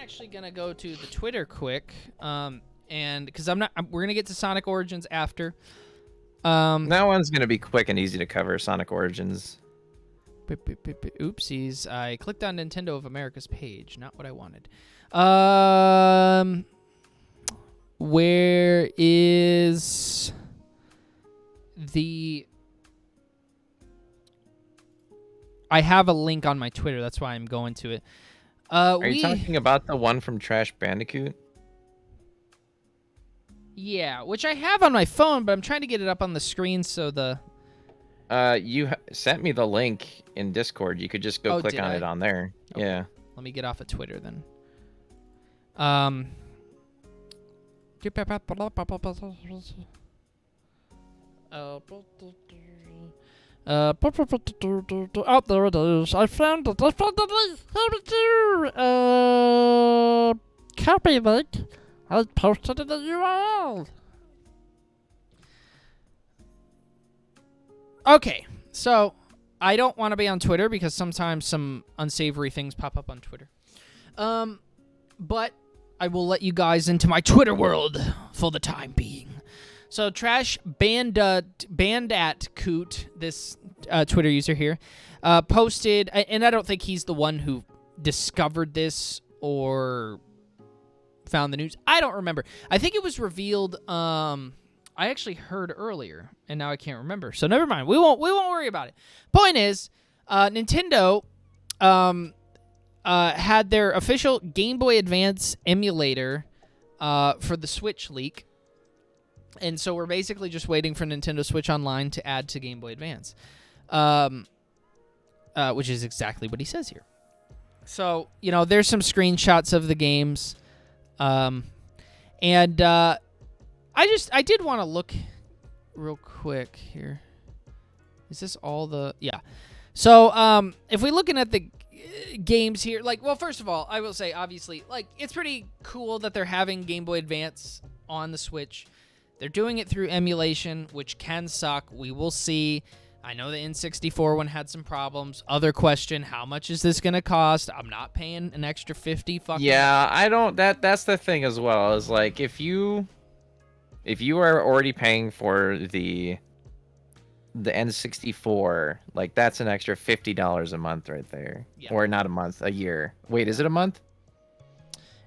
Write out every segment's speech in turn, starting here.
actually gonna go to the Twitter quick, and because we're gonna get to Sonic Origins after. That one's gonna be quick and easy to cover. Sonic Origins. Oopsies! I clicked on Nintendo of America's page, not what I wanted. Where is the? I have a link on my Twitter. That's why I'm going to it. Are you talking about the one from Trash Bandicoot? Yeah, which I have on my phone, but I'm trying to get it up on the screen so the... You sent me the link in Discord. You could just go click on it on there. Okay. Yeah. Let me get off of Twitter then. Oh, there it is. I found it. Copy link. I posted it in the URL. Okay, so I don't want to be on Twitter because sometimes some unsavory things pop up on Twitter. But I will let you guys into my Twitter world for the time being. So Trash Bandicoot, this Twitter user here, posted, and I don't think he's the one who discovered this or found the news. I don't remember. I think it was revealed. I actually heard earlier, and now I can't remember. So never mind. We won't worry about it. Point is, Nintendo had their official Game Boy Advance emulator for the Switch leak. And so we're basically just waiting for Nintendo Switch Online to add to Game Boy Advance, which is exactly what he says here. So, there's some screenshots of the games. And I did want to look real quick here. Is this all the... Yeah. So, if we're looking at the games here, first of all, I will say, obviously, it's pretty cool that they're having Game Boy Advance on the Switch. They're doing it through emulation, which can suck. We will see. I know the N64 one had some problems. Other question, how much is this going to cost? I'm not paying an extra 50 fucking... Yeah, I don't... That's the thing as well, is if you are already paying for the N64, that's an extra $50 a month right there. Yeah. Or not a month, a year. Wait, is it a month?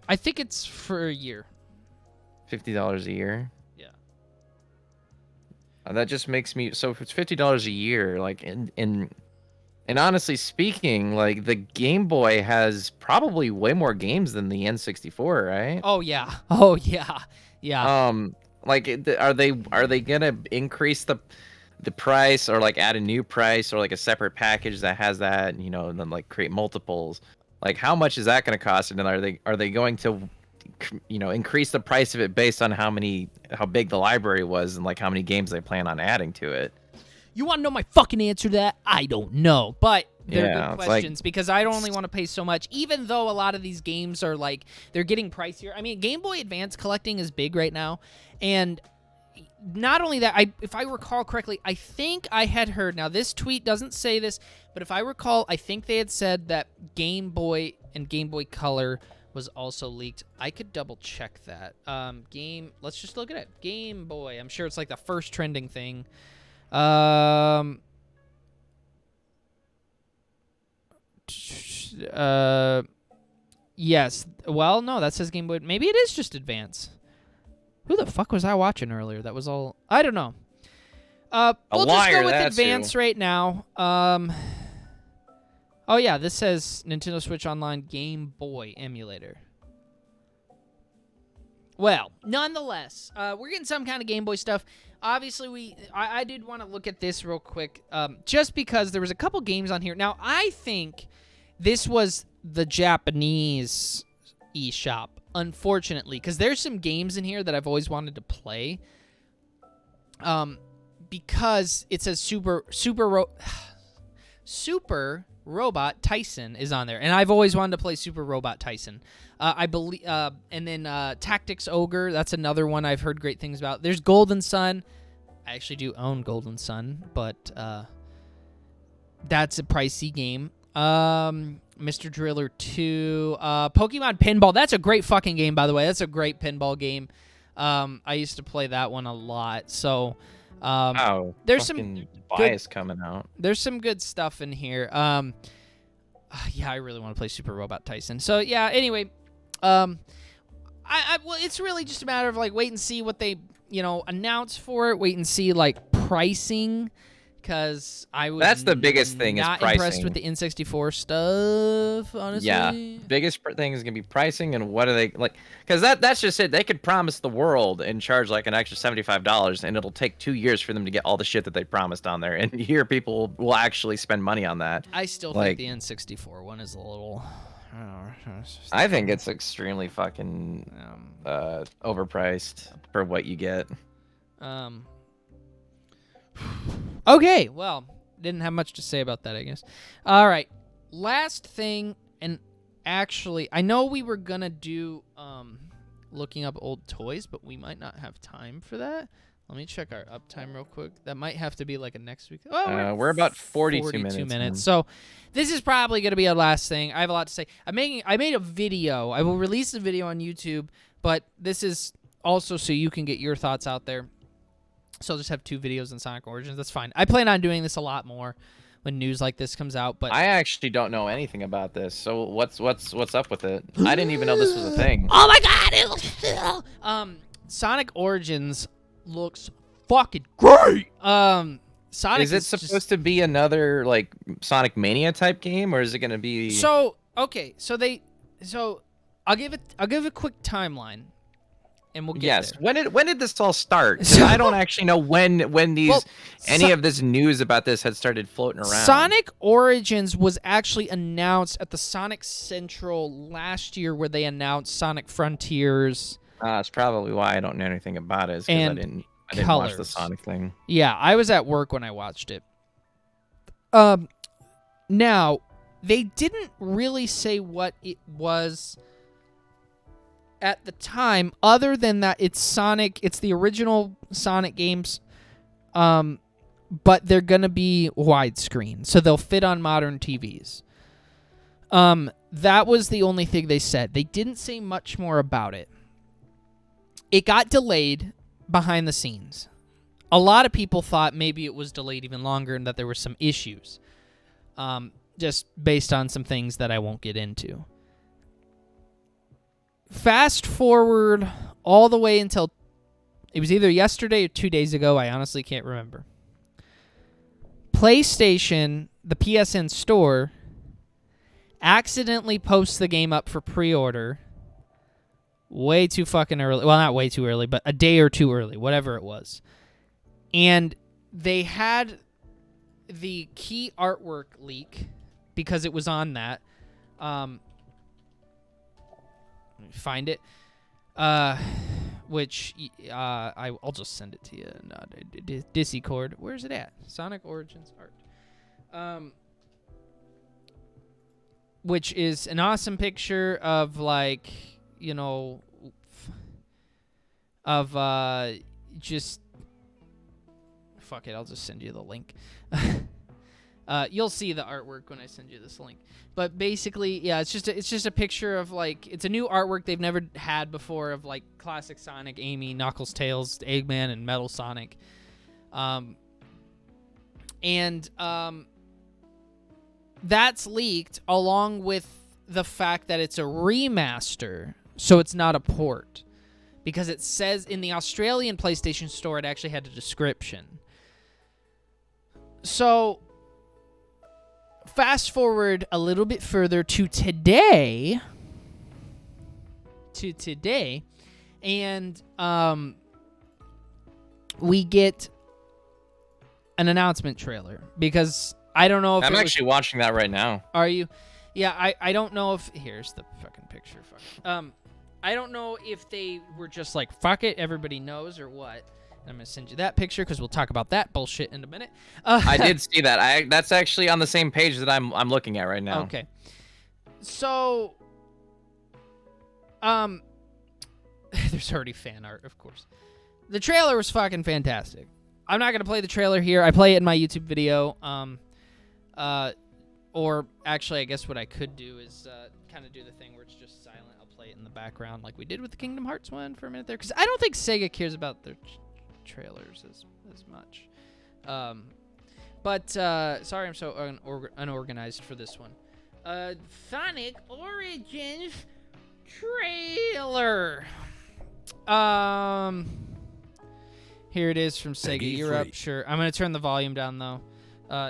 I think it's for a year. $50 a year? That just makes me... So if it's $50 a year, and honestly speaking, the Game Boy has probably way more games than the N64, right? Oh yeah. Yeah. Are they gonna increase the price, or add a new price, or a separate package that has that, and then create multiples? How much is that gonna cost? And then are they going to increase the price of it based on how big the library was and how many games they plan on adding to it? You want to know my fucking answer to that? I don't know, but they're good questions because I don't only want to pay so much, even though a lot of these games are they're getting pricier. I mean, Game Boy Advance collecting is big right now, and not only that, if I recall correctly, I think I had heard, now this tweet doesn't say this, but if I recall, I think they had said that Game Boy and Game Boy Color was also leaked. I could double check that. Let's just look at it. Game Boy. I'm sure it's the first trending thing. Yes. Well, no, that says Game Boy. Maybe it is just Advance. Who the fuck was I watching earlier? That was all... I don't know. We'll just go with Advance right now. Oh, yeah, this says Nintendo Switch Online Game Boy emulator. Well, nonetheless, we're getting some kind of Game Boy stuff. Obviously, I did want to look at this real quick, just because there was a couple games on here. Now, I think this was the Japanese eShop, unfortunately, because there's some games in here that I've always wanted to play. Because it says Super Robot Tyson is on there, and I've always wanted to play Super Robot Tyson. I believe, and then Tactics Ogre. That's another one I've heard great things about. There's Golden Sun. I actually do own Golden Sun, but that's a pricey game. Mr. Driller 2, Pokemon Pinball. That's a great fucking game, by the way. That's a great pinball game. I used to play that one a lot. So, there's some bias coming out. There's some good stuff in here. Yeah, I really want to play Super Robot Tyson. So yeah. Anyway, well, it's really just a matter of like wait and see what they announce for it. Wait and see like pricing. Because I was that's the biggest thing is pricing. Impressed with the N64 stuff, honestly. Yeah, biggest thing is gonna be pricing and what are they like? Because that's just it. They could promise the world and charge like an extra $75, and it'll take 2 years for them to get all the shit that they promised on there. And here, people will actually spend money on that. I still think the N64 one is a little. I think it's extremely fucking overpriced for what you get. Okay, well, didn't have much to say about that, I guess. All right, last thing, and actually, I know we were gonna do looking up old toys, but we might not have time for that. Let me check our uptime real quick. That might have to be like a next week. Oh, we're about 42 minutes. So this is probably gonna be our last thing. I have a lot to say. I made a video. I will release the video on YouTube, but this is also so you can get your thoughts out there. So I'll just have 2 videos on Sonic Origins. That's fine. I plan on doing this a lot more when news like this comes out. But I actually don't know anything about this. So what's up with it? I didn't even know this was a thing. Oh my god! Sonic Origins looks fucking great. Sonic is it supposed to be another like Sonic Mania type game, or is it going to be? So okay, so I'll give a quick timeline. And we'll get there. When did this all start? I don't actually know when any of this news about this had started floating around. Sonic Origins was actually announced at the Sonic Central last year, where they announced Sonic Frontiers. That's probably why I don't know anything about it. Because I didn't watch the Sonic thing. Yeah, I was at work when I watched it. Now they didn't really say what it was at the time, other than that it's Sonic, it's the original Sonic games, but they're gonna be widescreen, so they'll fit on modern TVs. That was the only thing they said. They didn't say much more about it. It got delayed behind the scenes. A lot of people thought maybe it was delayed even longer and that there were some issues, just based on some things that I won't get into. Fast forward all the way until it was either yesterday or 2 days ago. I honestly can't remember. PlayStation, the PSN store, accidentally posts the game up for pre-order way too fucking early. Well, not way too early, but a day or two early, whatever it was. And they had the key artwork leak because it was on that. Find it, which I'll just send it to you. Discord. Where's it at? Sonic Origins art. Which is an awesome picture of like just fuck it. I'll just send you the link. You'll see the artwork when I send you this link. But basically, yeah, it's just a picture of like it's a new artwork they've never had before of like classic Sonic, Amy, Knuckles, Tails, Eggman, and Metal Sonic. That's leaked along with the fact that it's a remaster, so it's not a port, because it says in the Australian PlayStation Store it actually had a description. So fast forward a little bit further to today, and we get an announcement trailer, because I don't know if I'm actually watching that right now. Are you? Yeah, I don't know if here's the fucking picture. I don't know if they were just like fuck it, everybody knows, or what. I'm gonna send you that picture because we'll talk about that bullshit in a minute. I did see that. That's actually on the same page that I'm looking at right now. Okay. So, there's already fan art, of course. The trailer was fucking fantastic. I'm not gonna play the trailer here. I play it in my YouTube video. Or actually, I guess what I could do is kind of do the thing where it's just silent. I'll play it in the background like we did with the Kingdom Hearts one for a minute there. Because I don't think Sega cares about their trailers as much. But sorry I'm so unorganized for this one. Sonic Origins trailer. Here it is from Sega. You're up, sure. I'm gonna turn the volume down though.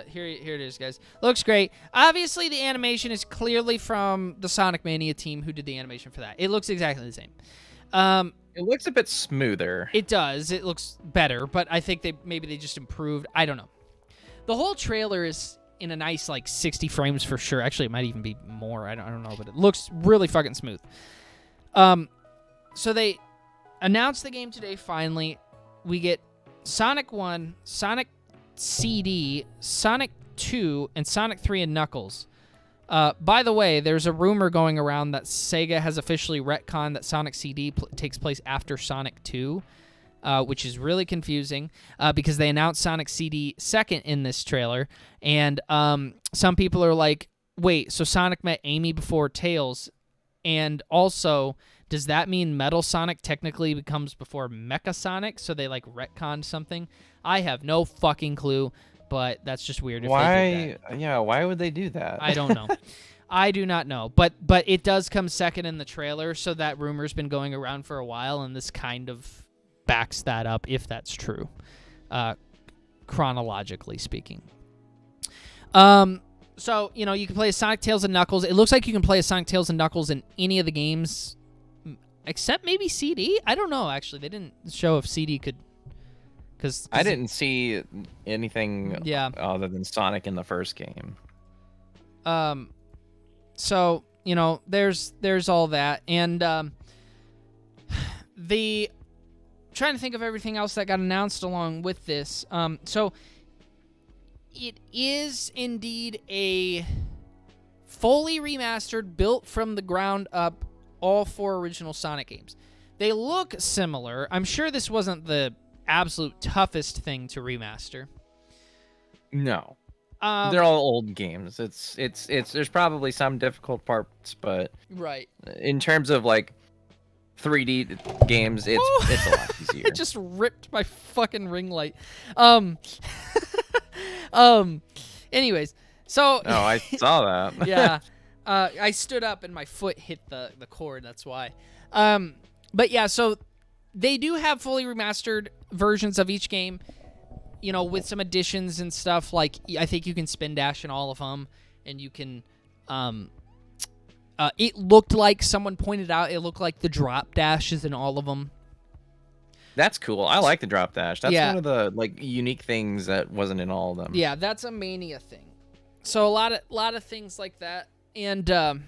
Here it is, guys. Looks great. Obviously, the animation is clearly from the Sonic Mania team who did the animation for that. It looks exactly the same. It looks a bit smoother. It does. It looks better, but I think maybe they just improved. I don't know. The whole trailer is in a nice 60 frames for sure. Actually, it might even be more. I don't know, but it looks really fucking smooth. So they announced the game today. Finally, we get Sonic 1, Sonic CD, Sonic 2, and Sonic 3 and Knuckles. By the way, there's a rumor going around that Sega has officially retconned that Sonic CD takes place after Sonic 2, which is really confusing because they announced Sonic CD second in this trailer, and some people are like, wait, so Sonic met Amy before Tails, and also, does that mean Metal Sonic technically becomes before Mecha Sonic, so they retconned something? I have no fucking clue, but that's just weird. Why? If they did that. Yeah, why would they do that? I don't know. I do not know, but it does come second in the trailer, so that rumor's been going around for a while, and this kind of backs that up, if that's true, chronologically speaking. So, you can play as Sonic, Tails, and Knuckles. It looks like you can play as Sonic, Tails, and Knuckles in any of the games, except maybe CD? I don't know, actually. They didn't show if CD could... Cause I didn't see anything other than Sonic in the first game. So, there's all that. And trying to think of everything else that got announced along with this. So it is indeed a fully remastered, built from the ground up, all 4 original Sonic games. They look similar. I'm sure this wasn't the absolute toughest thing to remaster. No. They're all old games. It's there's probably some difficult parts, but right. In terms of 3D games, it's a lot easier. It just ripped my fucking ring light. Anyways, so oh, I saw that. yeah. I stood up and my foot hit the cord, that's why. But yeah, so they do have fully remastered versions of each game, with some additions and stuff. I think you can spin dash in all of them, and you can, it looked like, someone pointed out, it looked like the drop dash is in all of them. That's cool. I like the drop dash. That's one of the, unique things that wasn't in all of them. Yeah, that's a Mania thing. So a lot of things like that. And,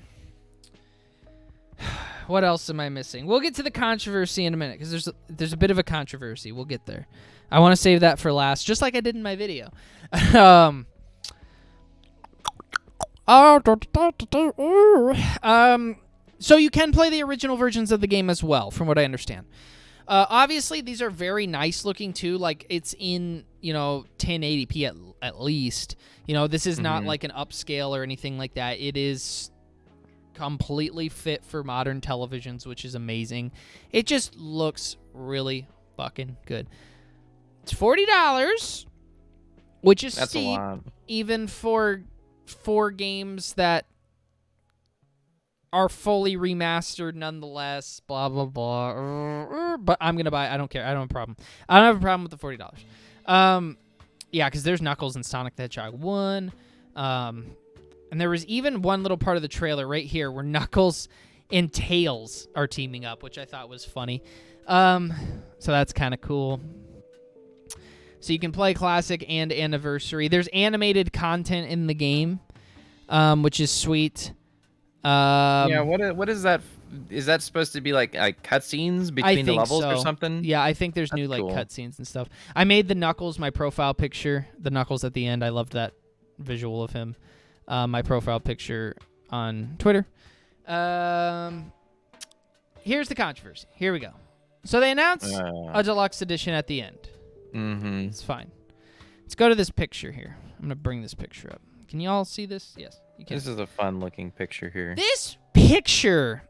what else am I missing? We'll get to the controversy in a minute, because there's a bit of a controversy. We'll get there. I want to save that for last, just like I did in my video. So you can play the original versions of the game as well, from what I understand. Obviously, these are very nice looking too. It's in 1080p at least. This is not like an upscale or anything like that. It is completely fit for modern televisions, which is amazing. It just looks really fucking good. It's $40, which is steep, even for 4 games that are fully remastered nonetheless, blah, blah, blah. But I'm going to buy it. I don't care. I don't have a problem. I don't have a problem with the $40. Yeah, because there's Knuckles and Sonic the Hedgehog 1. And there was even one little part of the trailer right here where Knuckles and Tails are teaming up, which I thought was funny. So that's kind of cool. So you can play Classic and Anniversary. There's animated content in the game, which is sweet. Yeah, what is that? Is that supposed to be like cutscenes between the levels or something? Yeah, I think there's new cool cutscenes and stuff. I made the Knuckles my profile picture. The Knuckles at the end. I loved that visual of him. My profile picture on Twitter. Here's the controversy. Here we go. So they announced a deluxe edition at the end. Mm-hmm. It's fine. Let's go to this picture here. I'm going to bring this picture up. Can you all see this? Yes. This is a fun-looking picture here. This picture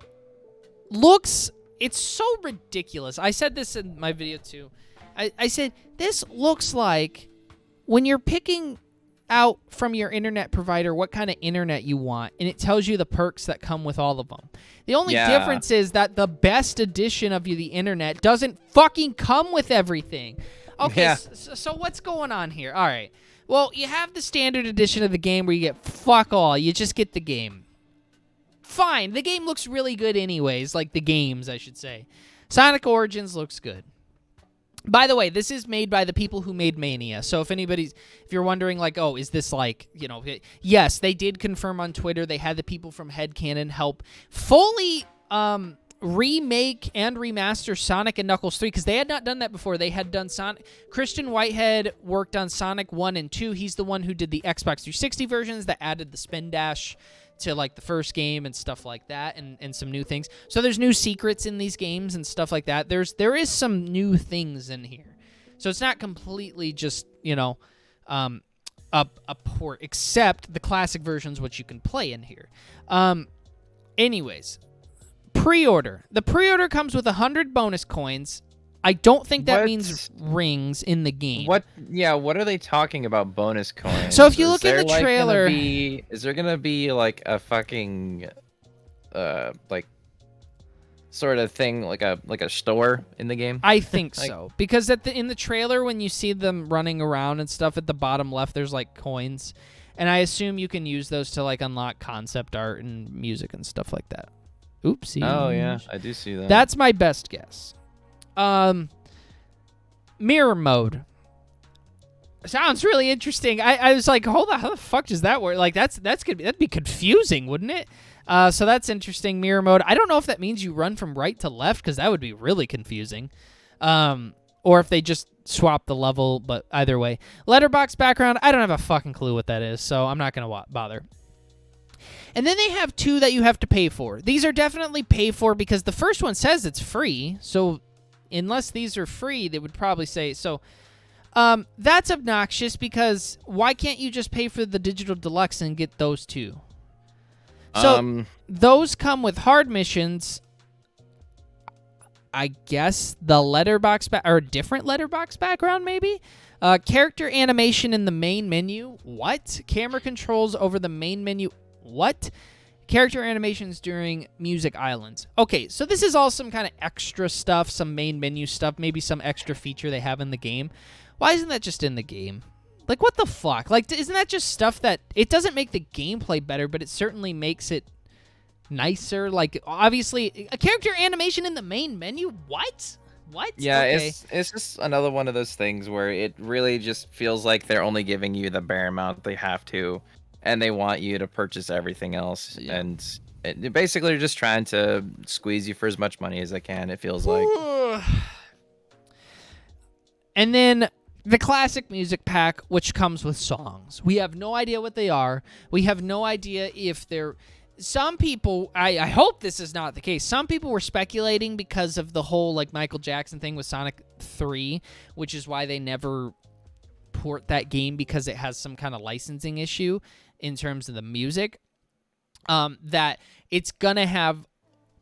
looks... It's so ridiculous. I said this in my video, too. I said, this looks like when you're picking out from your internet provider what kind of internet you want, and it tells you the perks that come with all of them. The only difference is that the best edition of the internet doesn't fucking come with everything. Okay, so what's going on here? All right. Well, you have the standard edition of the game where you get fuck all. You just get the game. Fine. The game looks really good anyways. Like the games, I should say. Sonic Origins looks good. By the way, this is made by the people who made Mania. So if you're wondering, like, oh, is this like, yes, they did confirm on Twitter. They had the people from Headcanon help fully remake and remaster Sonic and Knuckles 3, because they had not done that before. They had done Christian Whitehead worked on Sonic 1 and 2. He's the one who did the Xbox 360 versions that added the spin dash to like the first game and stuff like that, and some new things. So there's new secrets in these games and stuff like that. There is some new things in here. So it's not completely just, a port, except the classic versions, which you can play in here. Anyways, pre-order. The pre-order comes with 100 bonus coins. I don't think that means rings in the game. What are they talking about bonus coins? So if you look in the trailer... is there going to be like a fucking like sort of thing, like a store in the game? I think so. Because in the trailer, when you see them running around and stuff, at the bottom left, there's like coins. And I assume you can use those to like unlock concept art and music and stuff like that. Oopsie. Oh, yeah. I do see that. That's my best guess. Mirror mode. Sounds really interesting. I was like, hold on, how the fuck does that work? Like, that'd be confusing, wouldn't it? So that's interesting. Mirror mode. I don't know if that means you run from right to left, because that would be really confusing. Or if they just swap the level, but either way. Letterbox background. I don't have a fucking clue what that is, so I'm not gonna bother. And then they have two that you have to pay for. These are definitely pay for because the first one says it's free. So unless these are free, they would probably say so. That's obnoxious because why can't you just pay for the digital deluxe and get those two? So those come with hard missions. I guess the letterbox or a different letterbox background maybe. Character animation in the main menu. What? Camera controls over the main menu. What? Character animations during music islands. Okay, so this is all some kind of extra stuff, some main menu stuff, maybe some extra feature they have in the game. Why isn't that just in the game? Like, what the fuck? Like, isn't that just stuff that... It doesn't make the gameplay better, but it certainly makes it nicer. Like, obviously, a character animation in the main menu? What? What? Yeah, okay. It's just another one of those things where it really just feels like they're only giving you the bare amount they have to. And they want you to purchase everything else. Yeah. And basically they're just trying to squeeze you for as much money as they can, it feels like. And then the classic music pack, which comes with songs. We have no idea what they are. We have no idea if they're... Some people... I hope this is not the case. Some people were speculating because of the whole like Michael Jackson thing with Sonic 3, which is why they never port that game, because it has some kind of licensing issue in terms of the music, that it's gonna have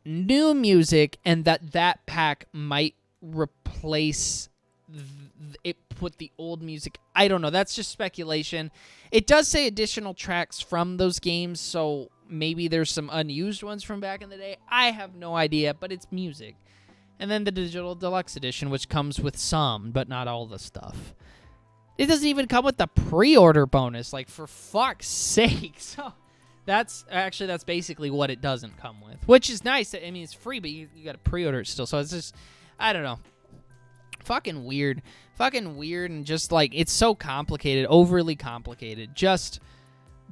new music and that pack might replace it with the old music. I don't know. That's just speculation. It does say additional tracks from those games, so maybe there's some unused ones from back in the day. I have no idea, but it's music. And then the Digital Deluxe Edition, which comes with some, but not all the stuff. It doesn't even come with the pre-order bonus, like, for fuck's sake. So that's basically what it doesn't come with, which is nice. I mean, it's free, but you got to pre-order it still. So it's just, I don't know. Fucking weird, and just, like, it's so complicated, overly complicated. Just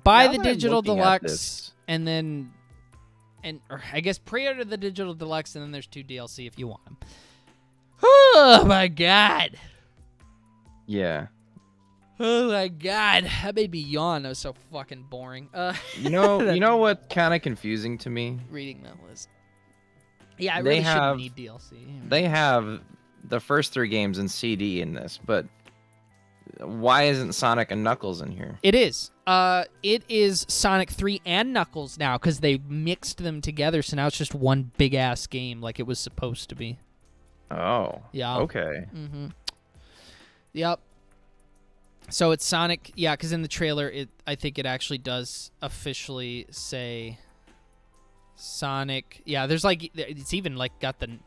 buy the Digital Deluxe, and then, or I guess pre-order the Digital Deluxe, and then there's 2 DLC if you want them. Oh, my God. Yeah. Oh my God, that made me yawn. That was so fucking boring. You know what kind of confusing to me? Reading that list. Yeah, I really shouldn't need DLC. They have the first 3 games in CD in this, but why isn't Sonic and Knuckles in here? It is. It is Sonic 3 and Knuckles now because they mixed them together, so now it's just one big-ass game like it was supposed to be. Oh. Yeah. Okay. Mm-hmm. Yep. So it's Sonic, yeah, because in the trailer, I think it actually does officially say Sonic. Yeah, there's like, it's even like got the,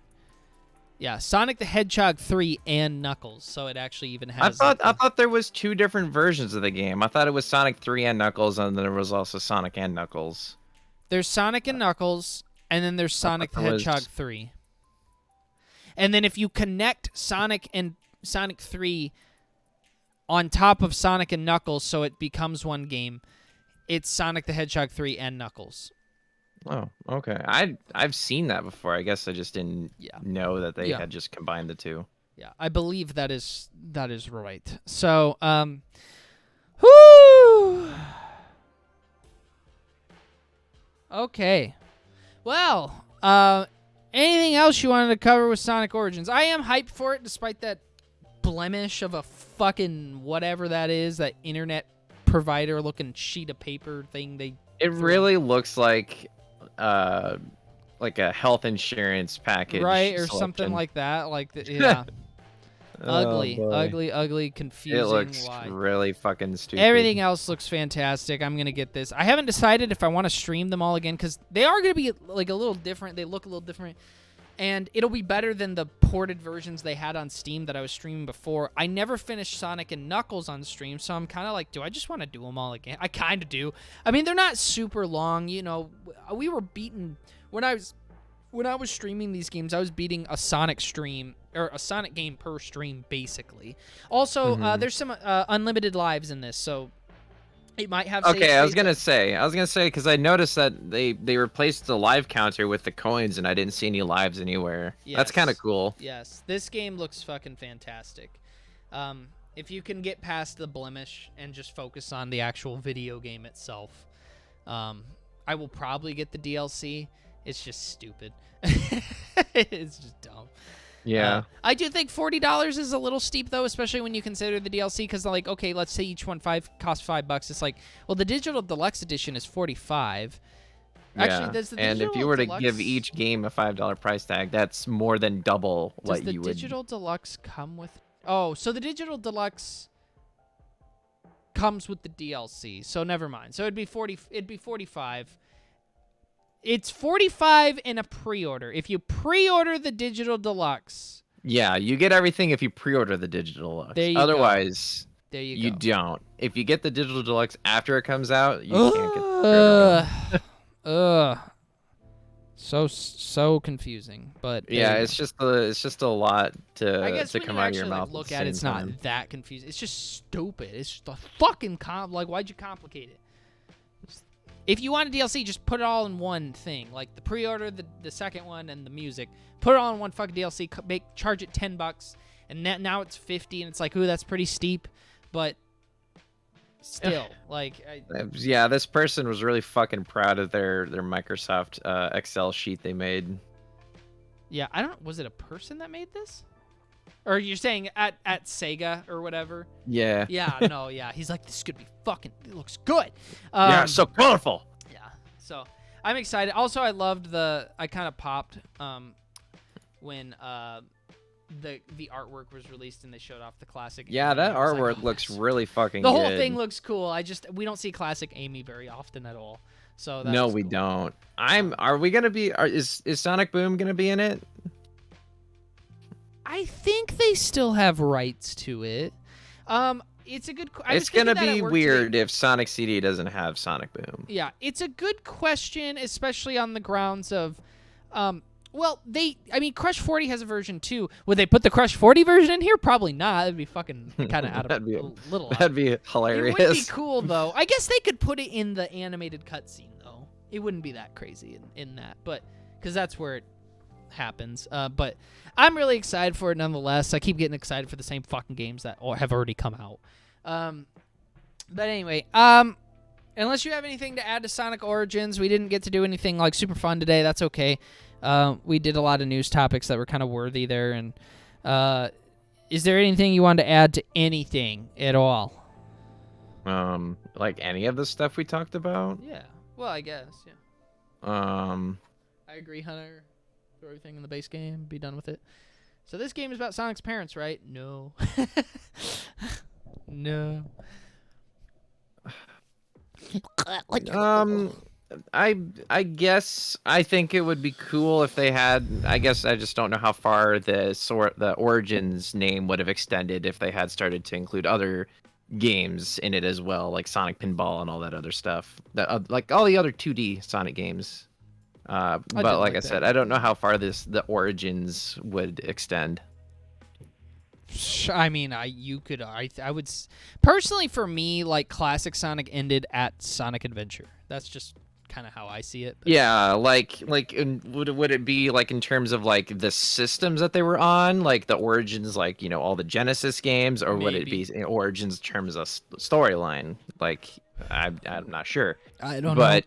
yeah, Sonic the Hedgehog 3 and Knuckles. So it actually even has. I thought there was 2 different versions of the game. I thought it was Sonic 3 and Knuckles, and then there was also Sonic and Knuckles. There's Sonic and Knuckles, and then there's Sonic the Hedgehog 3. And then if you connect Sonic and Sonic 3 on top of Sonic and Knuckles so it becomes one game, it's Sonic the Hedgehog 3 and Knuckles. Oh, okay. I've seen that before. I guess I just didn't know that they had just combined the 2. Yeah, I believe that is right. So, whoo! Okay. Well, anything else you wanted to cover with Sonic Origins? I am hyped for it, despite that blemish of a fucking whatever that is, that internet provider looking sheet of paper thing. It really looks like a health insurance package, right, or selection. something like that. Like, yeah. Ugly, confusing. It looks why. really fucking stupid. Everything else looks fantastic. I'm gonna get this. I haven't decided if I want to stream them all again because they are gonna be like a little different. They look a little different, and it'll be better than the ported versions they had on Steam that I was streaming before. I never finished Sonic and Knuckles on stream, so I'm kind of like, do I just want to do them all again? I kind of do. I mean, they're not super long. You know, we were beating when I was streaming these games. I was beating a Sonic stream. Or a Sonic game per stream, basically. Also, there's some unlimited lives in this, so it might have. Okay, I was gonna say because I noticed that they replaced the live counter with the coins, and I didn't see any lives anywhere. Yes. That's kind of cool. Yes, this game looks fucking fantastic. If you can get past the blemish and just focus on the actual video game itself, I will probably get the DLC. It's just stupid. It's just dumb. Yeah. I do think $40 is a little steep, though, especially when you consider the DLC, because, like, okay, let's say each one costs $5. It's like, well, the Digital Deluxe Edition is $45. Actually, does the and if you were to give each game a $5 price tag, that's more than double what you would. Does the Digital Deluxe come with... Oh, so the Digital Deluxe comes with the DLC, so never mind. So it'd be 40. It'd be 45. It's 45 in a pre-order. If you pre-order the Digital Deluxe. Yeah, you get everything if you pre-order the Digital Deluxe. Otherwise, you don't. If you get the Digital Deluxe after it comes out, you can't get the pre-order. So confusing. But yeah, it's just a lot to come out of your mouth. Look at it, it's not that confusing. It's just stupid. It's just a fucking like, why'd you complicate it? If you want a DLC, just put it all in one thing. Like the pre-order, the second one, and the music. Put it all in one fucking DLC. Charge it $10, and now it's $50, and it's like, ooh, that's pretty steep. But still, like, yeah, this person was really fucking proud of their Microsoft Excel sheet they made. Yeah, I don't. Was it a person that made this? Or you're saying at Sega or whatever? Yeah. Yeah, no, yeah. He's like, this could be fucking, it looks good. Yeah, so colorful. Yeah, so I'm excited. Also, I loved I kind of popped when the artwork was released and they showed off the classic. Yeah, Amy. that artwork looks really fucking good. The whole thing looks cool. We don't see classic Amy very often at all. So no, we don't. Are we gonna be? Is Sonic Boom gonna be in it? I think they still have rights to it. It's a good. It's gonna be weird if Sonic CD doesn't have Sonic Boom. Yeah, it's a good question, especially on the grounds of, well, Crush 40 has a version too. Would they put the Crush 40 version in here? Probably not. That'd be fucking kind of out of little. That'd be hilarious. It would be cool though. I guess they could put it in the animated cutscene though. It wouldn't be that crazy in that, but because that's where it happens. But I'm really excited for it nonetheless. I keep getting excited for the same fucking games that have already come out. But anyway, unless you have anything to add to Sonic Origins, we didn't get to do anything like super fun today. That's okay. We did a lot of news topics that were kind of worthy there. And is there anything you want to add to anything at all? Like any of the stuff we talked about. Yeah. Well, I guess. Yeah. I agree, Hunter. Throw everything in the base game. Be done with it. So this game is about Sonic's parents, right? No. No. I guess I think it would be cool if they had. I guess I just don't know how far the Origins name would have extended if they had started to include other games in it as well, like Sonic Pinball and all that other stuff. Like all the other 2D Sonic games. But like I said, I don't know how far the Origins would extend. I mean, I would personally, for me, like classic Sonic ended at Sonic Adventure. That's just kind of how I see it. Yeah, like would it be like in terms of like the systems that they were on, like the Origins, like all the Genesis games, or would it be Origins in terms of storyline? Like I'm not sure. I don't know. But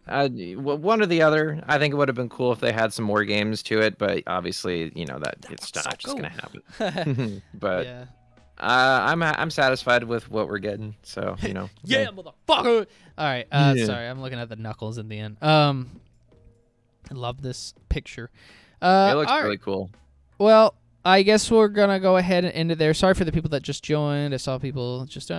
one or the other. I think it would have been cool if they had some more games to it, but obviously it's not just gonna happen. But yeah. I'm satisfied with what we're getting. So yeah, motherfucker. All right. Sorry, I'm looking at the knuckles in the end. I love this picture. It looks really cool. Well, I guess we're gonna go ahead and end it there. Sorry for the people that just joined. I saw people just